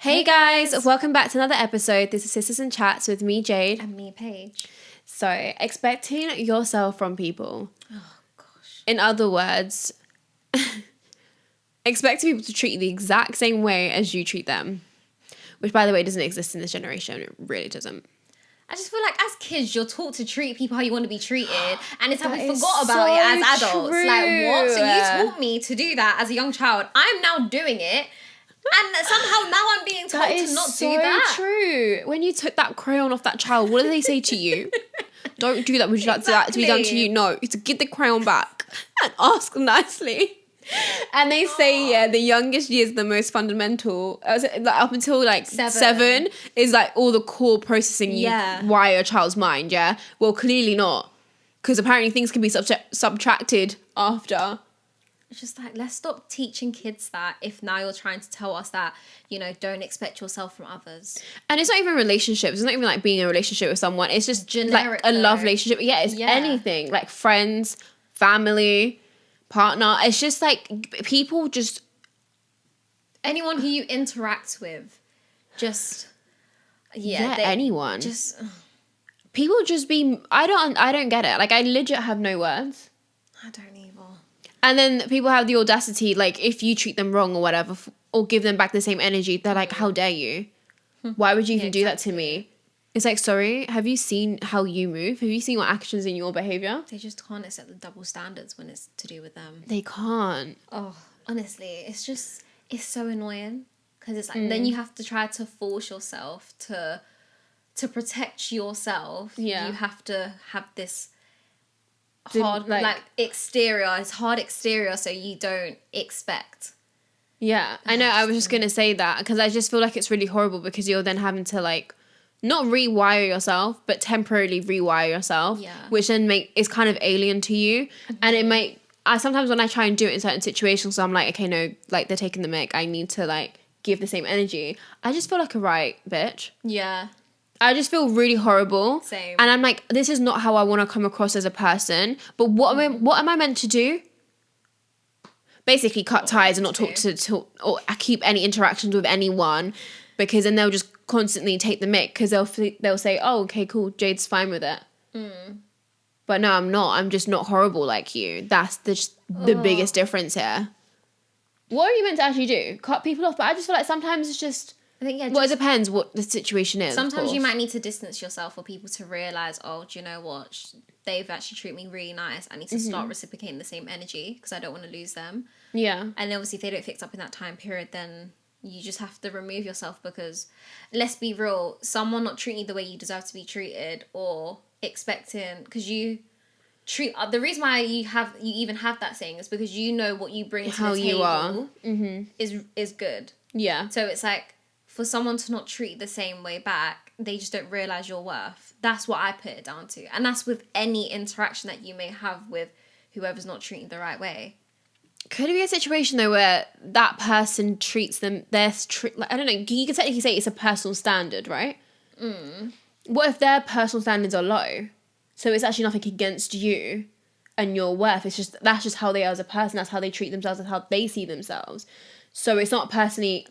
Hey guys, welcome back to another episode. This is Sisters and Chats with me, Jade. And me, Paige. So, expecting yourself from people. Oh, gosh. In other words, expecting people to treat you the exact same way as you treat them. Which, by the way, doesn't exist in this generation. It really doesn't. I just feel like as kids, you're taught to treat people how you want to be treated. And it's like we That forgot is about it as so adults. true. Like, what? So you taught me to do that as a young child. I'm now doing it. And somehow now I'm being told to not do that. True. When you took that crayon off that child, what did they say to you? Don't do that. Would you like that to be done to you? No. You to give the crayon back and ask nicely. And they say, yeah, the youngest year is the most fundamental. Up until like seven is like all the core processing you wire a child's mind, yeah? Well, clearly not. Because apparently things can be subtracted after. It's just like, let's stop teaching kids that if now you're trying to tell us that, you know, don't expect yourself from others. And it's not even relationships. It's not even like being in a relationship with someone. It's just generic, like a love relationship. Yeah, it's anything. Like friends, family, partner. It's just like people just... Anyone who you interact with. Just... Yeah, anyone. Just... People just be... I don't get it. Like, I legit have no words. I don't either. And then people have the audacity, like, if you treat them wrong or whatever, or give them back the same energy, they're like, how dare you? Why would you even do that to me? It's like, sorry, have you seen how you move? Have you seen what actions in your behaviour? They just can't accept the double standards when it's to do with them. They can't. Oh, honestly, it's so annoying. Because it's like, then you have to try to force yourself to protect yourself. Yeah. You have to have this... hard like exterior. It's hard exterior so you don't expect. Yeah, I know. I was just gonna say that because I just feel like it's really horrible because you're then having to like not rewire yourself but temporarily rewire yourself, which then is kind of alien to you. And it might sometimes when I try and do it in certain situations, so I'm like, okay, no, like they're taking the mic, I need to like give the same energy. I just feel like a right bitch. Yeah. I just feel really horrible. Same. And I'm like, this is not how I want to come across as a person. But what am I meant to do? Basically cut ties and not talk to or keep any interactions with anyone, because then they'll just constantly take the mick because they'll say, oh, okay, cool, Jade's fine with it. But no, I'm not. I'm just not horrible like you. That's the biggest difference here. What are you meant to actually do? Cut people off? But I just feel like sometimes it's just... I think, well, it depends what the situation is. Sometimes you might need to distance yourself for people to realise, oh, do you know what? They've actually treated me really nice. I need to start reciprocating the same energy because I don't want to lose them. Yeah. And obviously if they don't fix up in that time period, then you just have to remove yourself because, let's be real, someone not treating you the way you deserve to be treated or expecting... Because you... the reason why you even have that saying is because you know what you bring to the table is good. Yeah. So it's like, for someone to not treat the same way back, they just don't realise your worth. That's what I put it down to. And that's with any interaction that you may have with whoever's not treating the right way. Could it be a situation, though, where that person treats them... I don't know, you could technically say it's a personal standard, right? What if their personal standards are low? So it's actually nothing against you and your worth. That's just how they are as a person. That's how they treat themselves. That's how they see themselves. So it's not personal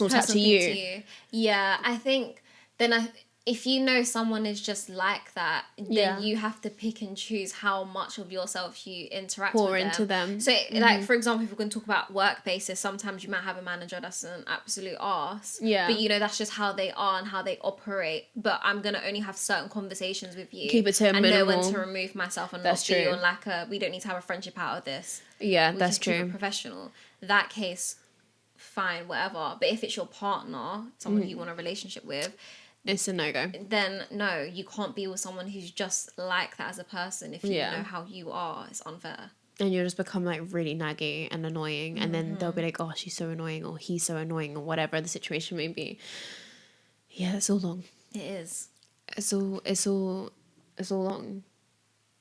attack to you. Yeah, I think then if you know someone is just like that, then you have to pick and choose how much of yourself you interact with them. Pour into them. So, like, for example, if we're going to talk about work basis, sometimes you might have a manager that's an absolute arse. Yeah. But, you know, that's just how they are and how they operate. But I'm going to only have certain conversations with you. Keep it to a minimal. And know when to remove myself and not be on, like, we don't need to have a friendship out of this. Yeah, that's true. Keep it professional. That case... fine, whatever. But if it's your partner, someone you want a relationship with, it's a no-go. Then no, you can't be with someone who's just like that as a person. If you know how you are, it's unfair. And you'll just become like really naggy and annoying, and then they'll be like, oh, she's so annoying, or he's so annoying, or whatever the situation may be. Yeah, it's all long. It is. It's all long.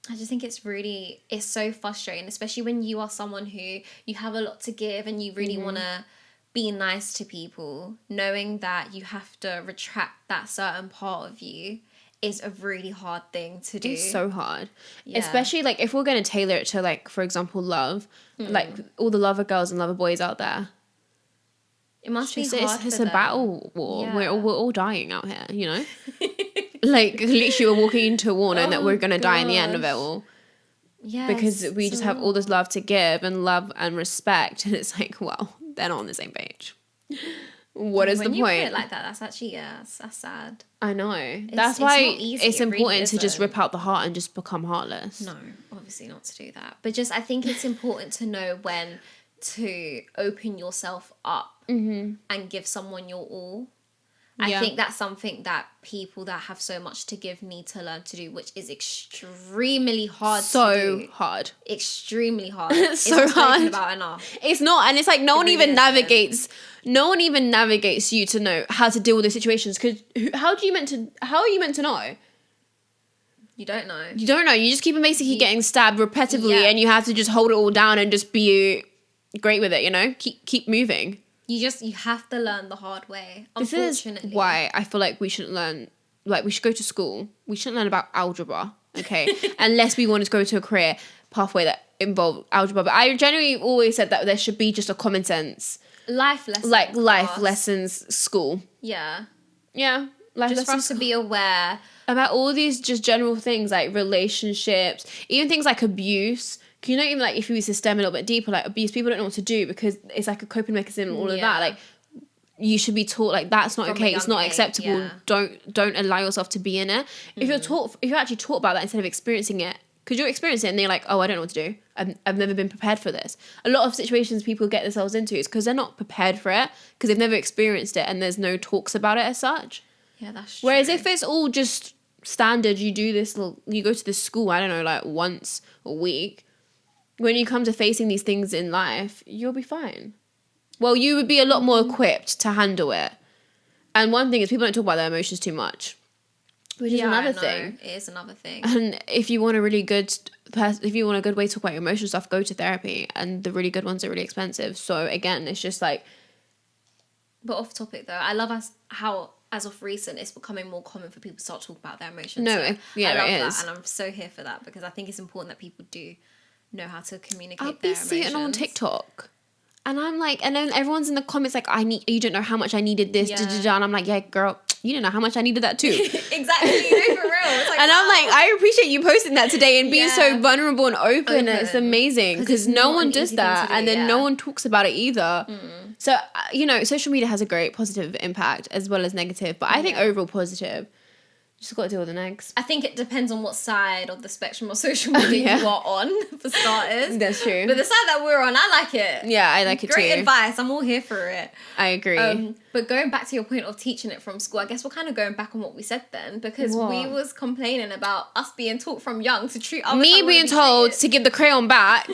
I just think it's so frustrating, especially when you are someone who you have a lot to give and you really want to be nice to people, knowing that you have to retract that certain part of you is a really hard thing to do. It's so hard. Yeah. Especially, like, if we're going to tailor it to, like, for example, love, like, all the lover girls and lover boys out there. It must be It's, hard it's for a them. battle war. Yeah. We're all dying out here, you know? Like, literally, we're walking into a war knowing that we're going to die in the end of it all. Yeah. Because we just have all this love to give and love and respect. And it's like, well, they're not on the same page. What is the When you point? put it like that, that's actually, that's sad. I know. That's why not easy. it's It really important to just isn't. rip out the heart and just become heartless. No, obviously not to do that. But just, I think it's important to know when to open yourself up and give someone your all. Yeah. I think that's something that people that have so much to give need to learn to do, which is extremely hard to do. So hard. Extremely hard. It's so not spoken hard. about enough. It's not, and it's like no one really even isn't. navigates. No one even navigates you to know how to deal with these situations. Because how are you meant to know? You don't know. You don't know. You just keep basically getting stabbed repetitively, Yeah. and you have to just hold it all down and just be great with it. You know, keep moving. You have to learn the hard way. This Unfortunately. is why I feel like we shouldn't learn. Like, we should go to school. We shouldn't learn about algebra, okay? Unless we want to go to a career pathway that involve algebra. But I generally always said that there should be just a common sense, life lessons. like life class. lessons school. Yeah. Yeah, life Just for lessons us to be aware. about all these just general things like relationships, even things like abuse. You know, even like if you use to stem a little bit deeper, like abuse, people don't know what to do because it's like a coping mechanism and all of Yeah. that. Like, you should be taught like that's not From a okay. It's young not age, acceptable. yeah. Don't allow yourself to be in it. If you're actually taught about that instead of experiencing it, because you're experiencing it and they're like, oh, I don't know what to do. I've never been prepared for this. A lot of situations people get themselves into is because they're not prepared for it because they've never experienced it and there's no talks about it as such. Yeah, that's true. Whereas if it's all just standard, you do this, you go to this school, I don't know, like once a week. When you come to facing these things in life, you'll be fine. Well, you would be a lot more equipped to handle it. And one thing is people don't talk about their emotions too much, which is another thing. It is another thing. And if you want a really good if you want a good way to talk about your emotional stuff, go to therapy. And the really good ones are really expensive. So again, it's just like. But off topic though, I love how as of recent it's becoming more common for people to start talking about their emotions. No, So yeah, I love it that, is. and I'm so here for that because I think it's important that people do know how to communicate I'll their be seeing it on emotions. TikTok. And I'm like, and then everyone's in the comments like, you don't know how much I needed this, Yeah. and I'm like, yeah, girl, you didn't know how much I needed that too. Exactly, you know, for real. It's like, And I'm like, I appreciate you posting that today and being so Yeah. vulnerable and open. It's Open. amazing 'Cause because it's no not one an does easy thing that, to do, and then yeah. no one talks about it either. So social media has a great positive impact as well as negative, but I think Yeah. overall positive. Just got to deal with the negs. I think it depends on what side of the spectrum of social media Yeah. you are on, for starters. That's true. But the side that we're on, I like it. Yeah, I like it Great too. advice. I'm all here for it. I agree. But going back to your point of teaching it from school, I guess we're kind of going back on what we said then because What? we was complaining about us being taught from young to treat others. Me how we being wanna be told treated. to give the crayon back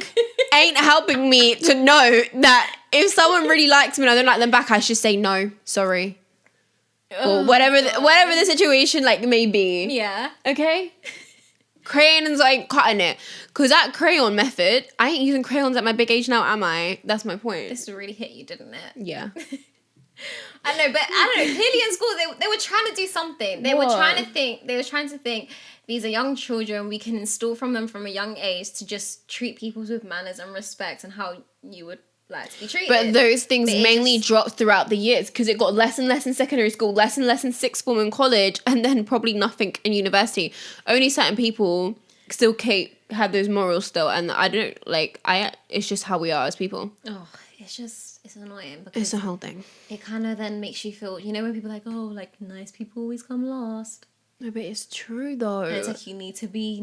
ain't helping me to know that if someone really likes me and I don't like them back, I should say no, sorry. Or whatever the situation like may be. Yeah. Okay? Crayons ain't cutting it. Because that crayon method, I ain't using crayons at my big age now, am I? That's my point. This really hit you, didn't it? Yeah. I know, but I don't know. Clearly in school, they were trying to do something. They were What? trying to think, these are young children. We can install from them from a young age to just treat people with manners and respect and how you would like to be treated. But those things But it mainly just- dropped throughout the years because it got less and less in secondary school, less and less in sixth form in college, and then probably nothing in university. Only certain people still have those morals still, and I don't it's just how we are as people. Oh, it's annoying because It's a whole thing. it kind of then makes you feel, you know, when people are like, oh, like nice people always come last. No, but it's true though. And it's like you need to be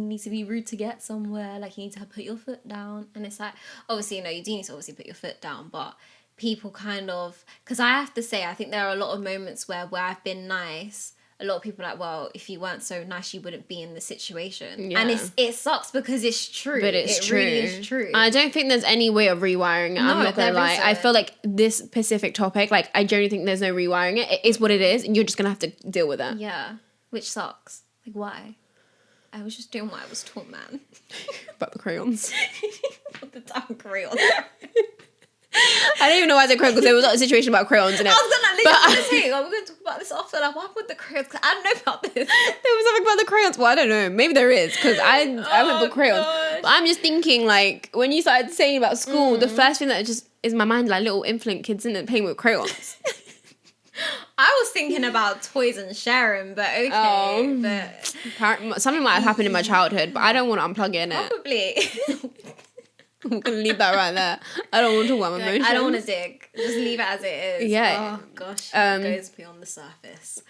rude to get somewhere. Like you need to put your foot down. And it's like, obviously, you know, you do need to obviously put your foot down, but people kind of, because I have to say, I think there are a lot of moments where I've been nice. A lot of people are like, well, if you weren't so nice, you wouldn't be in the situation. Yeah. And it sucks because it's true. But it's it true. really is true. I don't think there's any way of rewiring it. I'm No, not gonna there lie. I isn't. feel like this specific topic, like I genuinely think there's no rewiring it. It is what it is, and you're just gonna have to deal with it. Yeah, which sucks. Like, why? I was just doing what I was taught, man. About the crayons. What the damn crayon. I don't even know why I said crayons because there was a situation about crayons in it. I was gonna But literally say, we're gonna talk about this after. Like, what with the crayons? Because I don't know about this. there was something about the crayons. Well, I don't know. Maybe there is because I went for crayons. gosh. But I'm just thinking like when you started saying about school, the first thing that just is my mind like little infant kids in it playing with crayons? I was thinking about toys and sharing, but okay. But Something might have happened in my childhood, but I don't want to unplug it in it. probably. I'm gonna leave that right there. I don't want to talk about my emotions. I don't want to dig. Just leave it as it is. Yeah. Oh gosh, it goes beyond the surface.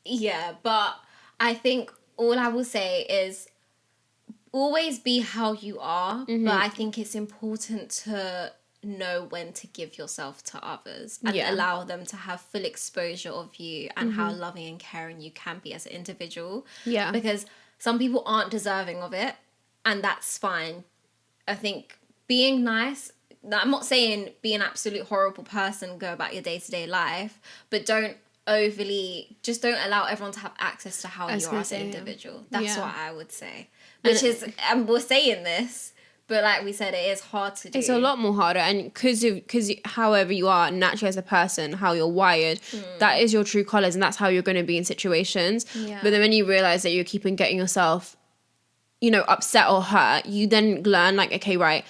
Yeah, but I think all I will say is always be how you are. But I think it's important to know when to give yourself to others and allow them to have full exposure of you and how loving and caring you can be as an individual. Yeah. Because some people aren't deserving of it, and that's fine. I think being nice, I'm not saying be an absolute horrible person, go about your day-to-day life, but don't allow everyone to have access to how you are as an individual. That's what I would say. Which is, and we're saying this, but like we said, it is hard to do. It's a lot more harder, and because however you are naturally as a person, how you're wired, that is your true colours, and that's how you're going to be in situations. Yeah. But then when you realise that you're keeping getting yourself, upset or hurt, you then learn like, okay, right,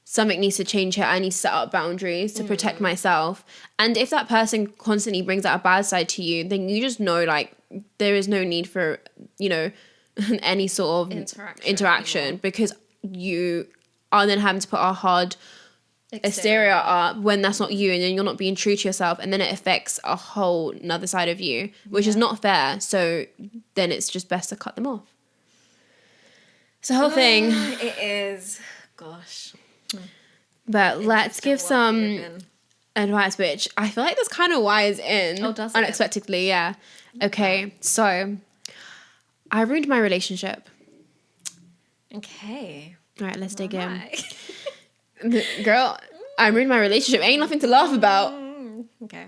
something needs to change here. I need to set up boundaries to protect myself. And if that person constantly brings out a bad side to you, then you just know like there is no need for, any sort of interaction because you are then having to put a hard exterior up when that's not you, and then you're not being true to yourself, and then it affects a whole another side of you, which is not fair. So then it's just best to cut them off. It's the whole thing. It is. Gosh. But let's give some advice, which I feel like this kind of wires in unexpectedly. Yeah. Okay. So I ruined my relationship. Okay. All right, let's dig in. Girl, I ruined my relationship. Ain't nothing to laugh about. Okay.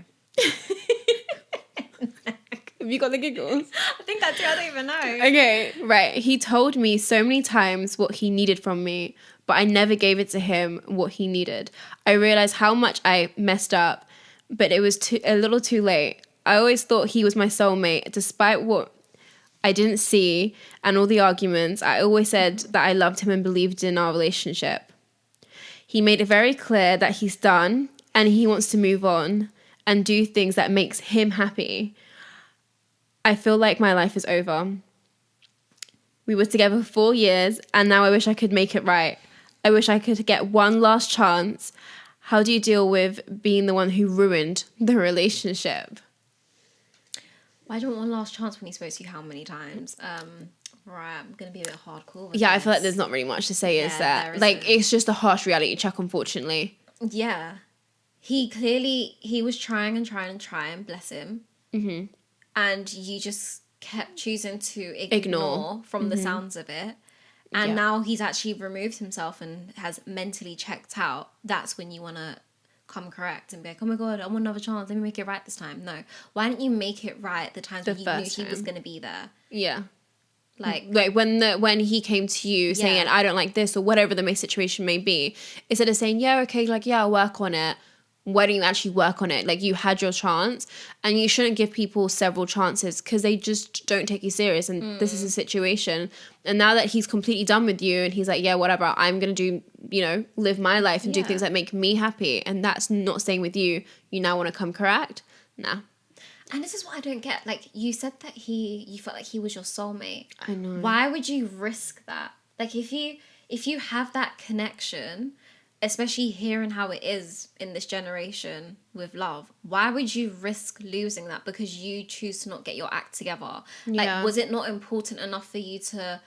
Have you got the giggles? I think I do. I don't even know. Okay, right. He told me so many times what he needed from me, but I never gave it to him what he needed. I realized how much I messed up, but it was a little too late. I always thought he was my soulmate, despite what I didn't see and all the arguments. I always said that I loved him and believed in our relationship. He made it very clear that he's done and he wants to move on and do things that makes him happy. I feel like my life is over. We were together for 4 years and now I wish I could make it right. I wish I could get one last chance. How do you deal with being the one who ruined the relationship? Why do you want one last chance when he spoke to you how many times? Right, I'm going to be a bit hardcore. Yeah, I feel like there's not really much to say, is there? Like, it's just a harsh reality check, unfortunately. Yeah. He was trying, bless him. Mm-hmm. And you just kept choosing to ignore from the sounds of it. And now he's actually removed himself and has mentally checked out. That's when you want to come correct and be like, oh my God, I want another chance. Let me make it right this time. No. Why didn't you make it right the times when you knew he was going to be there? Yeah. Like when he came to you saying, I don't like this or whatever the situation may be, instead of saying, yeah, okay, like, yeah, I'll work on it. Why didn't you actually work on it? Like, you had your chance, and you shouldn't give people several chances because they just don't take you serious, and this is a situation. And now that he's completely done with you and he's like, yeah, whatever, I'm going to do, live my life and do things that make me happy, and that's not staying with you, you now want to come correct? Nah. And this is what I don't get. Like, you said that you felt like he was your soulmate. I know. Why would you risk that? Like, if you have that connection, especially hearing how it is in this generation with love, why would you risk losing that because you choose to not get your act together? Like, was it not important enough for you to,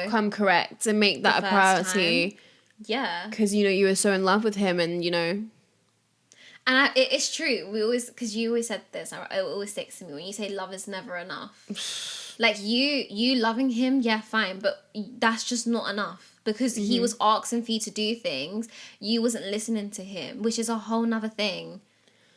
come correct and make that a priority? Time? Yeah. Because, you were so in love with him and, And it's true. Because you always said this, it always sticks to me, when you say love is never enough. Like, you loving him, yeah, fine, but that's just not enough. Because he was asking for you to do things, you wasn't listening to him, which is a whole nother thing.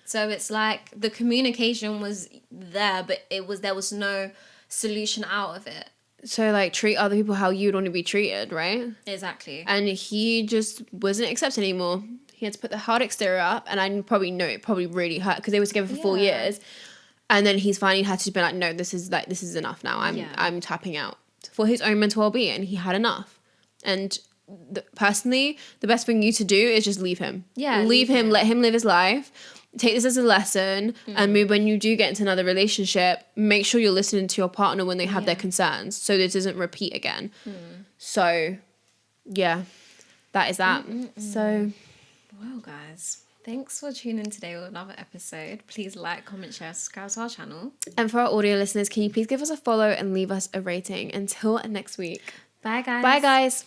So it's like the communication was there, but there was no solution out of it. So, like, treat other people how you'd want to be treated, right? Exactly. And he just wasn't accepted anymore. He had to put the hard exterior up, and I probably know it probably really hurt because they were together for 4 years. And then he's finally had to be like, no, this is enough now. I'm tapping out for his own mental well-being. He had enough. And personally, the best thing you to do is just leave him. Yeah, leave him. him. Let him live his life. Take this as a lesson, and move when you do get into another relationship. Make sure you're listening to your partner when they have their concerns, so this doesn't repeat again. So, yeah, that is that. So, Well, guys, thanks for tuning in today with another episode. Please like, comment, share, subscribe to our channel. and for our audio listeners, can you please give us a follow and leave us a rating? Until next week. Bye, guys. Bye, guys.